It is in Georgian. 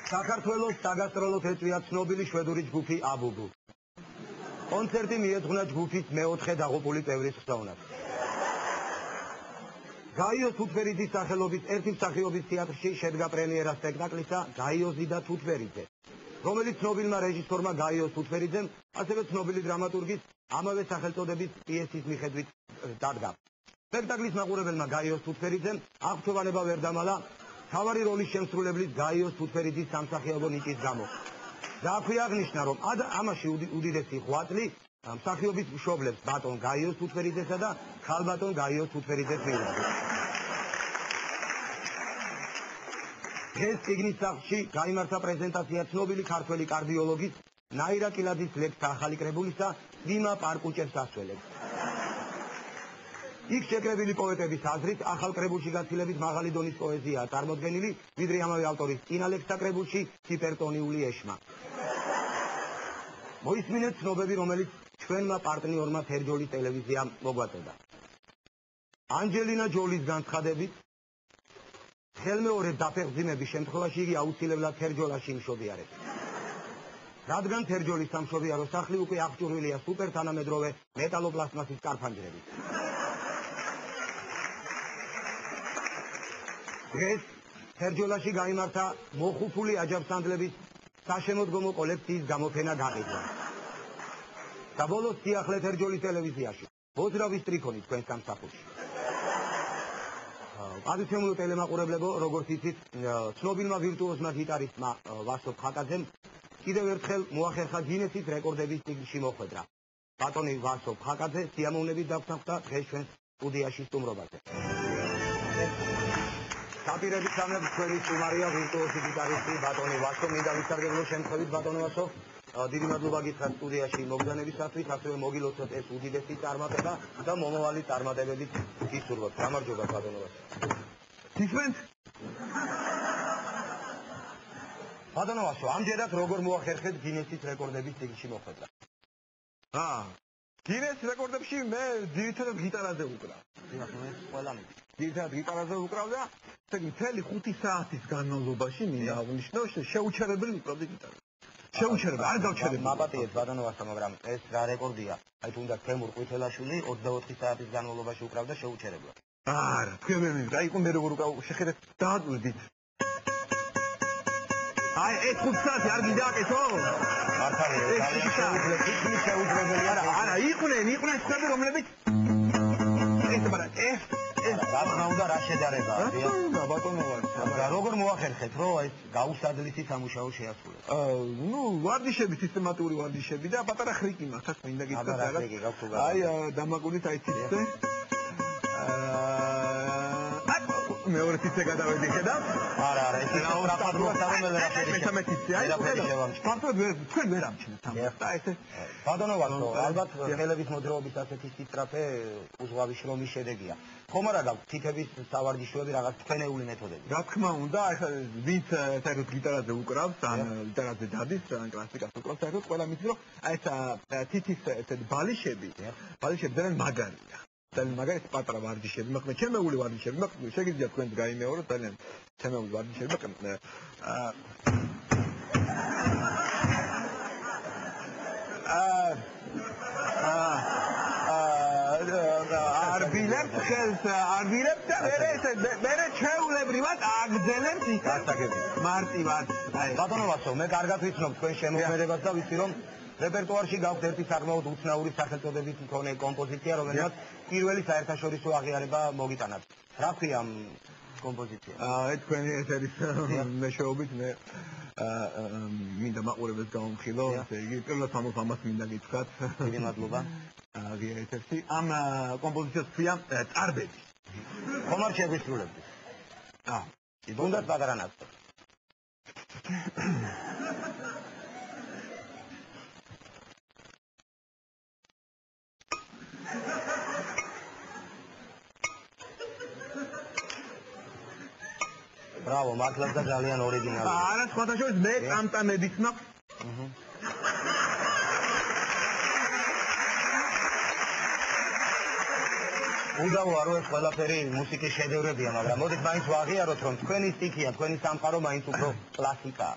საქართველოს საგასტროლო ფესტივალის ცნობილი შვედური ჯგუფი აბუბუ. კონცერტი მიეძღვნა ჯგუფის მეოთხე დაღუპული წევრის ხსოვნას. გაიოს თუთვერიძის სახელობის ერთი მსახიობის თეატრში შედგა პრემიერა სპექტაკლისა გაიოზი და თუთვერიძე, რომელიც ცნობილმა რეჟისორმა გაიოს თუთვერიძემ, ასევე ცნობილი დრამატურგის ამავე სახელწოდების პიესის მიხედვით დადგა. სპექტაკლის მაყურებელმა გაიოს თუთვერიძემ აღფრთოვანება ვერ დამალა თავარი როლის შემსრულებლის გაიოს თუთვერიძის სამსახიობო ნიჭის გამო. დააქვია აღნიშნა, რომ ამაში უდიდესი ღვაწლი მსახიობის მშობლებს ბატონ გაიოს თუთვერიძესა და ხალბატონ გაიოს თუთვერიძეს მიუძღვის. დღეს წიგნის სახლში გაიმართა პრეზენტაცია ცნობილი ქართველი კარდიოლოგის ნაირა კილაძის ლექსთა ახალი კრებულისა „წვიმა პარკუჭებს ასველებს“. იქ შეკრებილი პოეტების აზრით ახალ კრებულში გაცილებით მაღალი დონის პოეზიაა წარმოდგენილი, ვიდრე ამავე ავტორის წინა ლექსთა კრებულში ჰიპერტონიული ეშმა. მოისმინეთ ცნობები, რომელიც ჩვენმა პარტნიორმა თერჯოლის ტელევიზიამ მოგვაწოდა. ანჯელინა ჯოლის განცხადებით, ხელმეორედ დაფეხმძიმების შემთხვევაში იგი აუცილებლად თერჯოლაში იმშობიარებს. რადგან თერჯოლის სამშობიარო სახლი უკვე აღჭურვილია სუპერ თანამედროვე მეტალოპლასტმასის სკარფანჯრებით. დღეს თერჯოლაში გაიმართა მოხუცული აჯანყსანდლების საშემოდგომო კოლექციის გამოფენა გაყიდვა. საბოლოო სიახლე თერჯოლის ტელევიზიაში. მოძრავი სტრიქონი თქვენ სამსახურში. პატივცემულო ტელემაყურებლებო, როგორც იცით, ცნობილმა ვირტუოზმა გიტარისტმა ვასო ფხაკაძემ კიდევ ერთხელ მოახერხა გინესის რეკორდების წიგნში მოხვედრა. ბატონი ვასო ფხაკაძე სიამოვნებით დაგვთანხმდა დღეს ჩვენს სტუდიაში სტუმრობაზე. საპირების სამებს თქვენი სტუმარია ვირტუოზი გიტარისტი ბატონი ვასო. მინდა ვისარგებლო შემთხვევით ბატონო ვასო, დიდი მადლობა გითხრათ სტუდიაში მოგზავნებისათვის, ასევე მოგილოცოთ ეს უდიდესი წარმატება და მომავალი წარმატებებით გისურვოთ. გამარჯობა ბატონო ვასო. გისმენთ? ბატონო ვასო, ამჯერად როგორ მოახერხეთ გინესის რეკორდების წიგნში მოხვედრა? გინეს რეკორდებში მე ძირითადად გიტარაზე ვუკრავ. ძირითადად გიტარაზე ვუკრავ და მთელი 5 საათის განმავლობაში მინდა აღვნიშნო, შეუჩერებელი ვუკრავდი გიტარაზე. შეუჩერებელი, არ გავჩერებული. მაპატიეთ ბატონო ვასო, მაგრამ ეს რა რეკორდია? აი თუნდაც თემურ ყვითელაშვილი 24 საათის განმავლობაში უკრავდა შეუჩერებლად. არა, თქვენ მე აი იყო მე როგორ უკრავ, შეხედეთ, დაადვირდით. აი ეს 5 საათი არ გიდააკეთო? მართალია, შეუძლებელია. არა, იყვნენ ხმები, რომლებიც ეს რა თქმა უნდა, რა შედარებაა? ბატონო ვასო. როგორ მოახერხეთ, რომ ეს გაუსადლისი სამუშაო შეასრულეთ? ვარჯიშები, სისტემატიური ვარჯიშები და პატარა ხრიკი მართაც მინდა გითხრათ რაღაც. აი დამაგუნით აი ციცე. მეორე ციცე გადავედი ხედავ? არა, ეს სწრაფად მოხდარომელი რა შეიძლება. მესამე ციცე აი ფართოდ თქვენ ვერ ამჩნევთ ამას. და ეს ბატონო ვასო, ალბათ ხელების მოძრაობის ასეთი სისწრაფე უზღვავი შრომის შედეგია. ხომ არა გაქვთ თითების სავარჯიშოები რაღაც თქვენეული მეთოდები? რა თქმა უნდა, ახლა ვინც საერთოდ გიტარაზე უკრავს, ან გიტარაზე დადის, ან კლასიკას უკრავს, საერთოდ ყველა მიცი რომ აი ეს თითის ესეთი ბალიშები ძალიან მაგარია. ძალიან მაგარი პატარა ვარჯიშები, მაგრამ ჩემეული ვარჯიშები, მაგრამ შეგიძლიათ თქვენ გაიმეოროთ ძალიან ჩემეული ვარჯიშები, მაგრამ არბილებს ხელს არბილებს და მერე ჩვეულებრივად აგრძელებს ის მარტივად. ბატონო ვასო, მე კარგად ვიცნობ თქვენ შემოქმედებას და ვიცი რომ რეპერტუარში გაქვთ ერთი საკმაოდ უცნაური სახელწოდებით მქონე კომპოზიცია, რომელსაც პირველი საერთაშორისო აღიარება მოგიტანათ. რა ქვია ამ კომპოზიციას? თქვენი ეს არის მეშვეობით მე მინდა მაყურებელს გავამხილო, ესე იგი პირველად ამას მინდა გითხრათ. დიდი მადლობა. ერთ-ერთი ამ კომპოზიციას ქვია წარბები. ხომ არ შეგვისრულებთ? თუნდაც პატარა ნაწილი. Bravo, მართლაც და ძალიან ორიგინალია. არა, სხვათა შორის მე წამწამებიც მაქვს. უდავოა რომ ეს ყველაფერი მუსიკის შედევრებია, მაგრამ მოდით მაინც ვაღიაროთ, რომ თქვენი სტიქია, თქვენი სამყარო მაინც უფრო კლასიკაა.